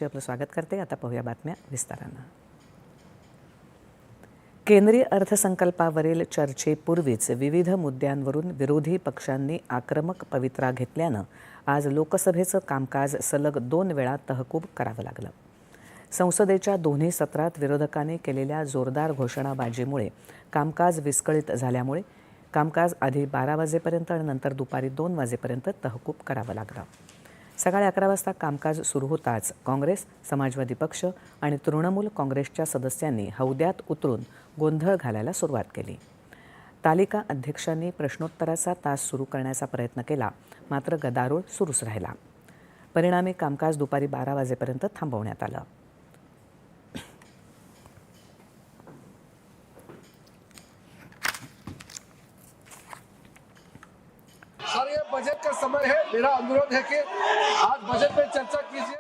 आपलं स्वागत करते। आता पाहूया बातम्या विस्तारानं। केंद्रीय अर्थसंकल्पावरील चर्चेपूर्वीच विविध मुद्द्यांवरून विरोधी पक्षांनी आक्रमक पवित्रा घेतल्यानं आज लोकसभेचं कामकाज सलग 2 वेळा तहकूब करावं लागलं। संसदेच्या दोन्ही सत्रात विरोधकांनी केलेल्या जोरदार घोषणाबाजीमुळे कामकाज विस्कळीत झाल्यामुळे कामकाज आधी 12 वाजेपर्यंत आणि नंतर दुपारी 2 वाजेपर्यंत तहकूब करावं लागलं। सकाळी 11 वाजता कामकाज सुरू होताच काँग्रेस, समाजवादी पक्ष आणि तृणमूल काँग्रेसच्या सदस्यांनी हौद्यात उतरून गोंधळ घालायला सुरुवात केली। तालिका अध्यक्षांनी प्रश्नोत्तराचा तास सुरू करण्याचा प्रयत्न केला, मात्र गदारोळ सुरूच राहिला। परिणामी कामकाज दुपारी 12 वाजेपर्यंत थांबवण्यात आलं। सर, ये बजट का समय है। मेरा अनुरोध है कि आज बजट पे चर्चा कीजिए।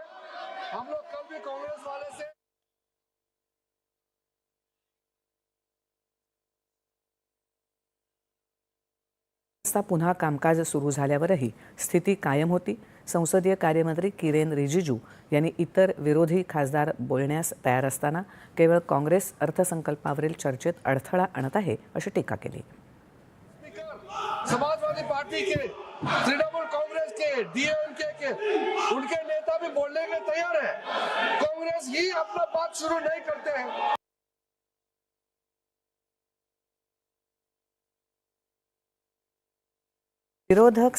हम लोग कल भी कांग्रेस वाले से पुन्हा कामकाज सुरू झाल्यावरही स्थिती कायम होती। संसदीय कार्यमंत्री किरेन रिजिजू यांनी इतर विरोधी खासदार बोलण्यास तयार असताना केवळ काँग्रेस अर्थसंकल्पावरील चर्चेत अडथळा आणत आहे अशी टीका केली। समाजवादी पार्टी के, तृणमूल कांग्रेस के, डीएमके के उनके नेता भी बोलने के तैयार है। कांग्रेस ही अपना बात शुरू नहीं करते हैं। विरोधक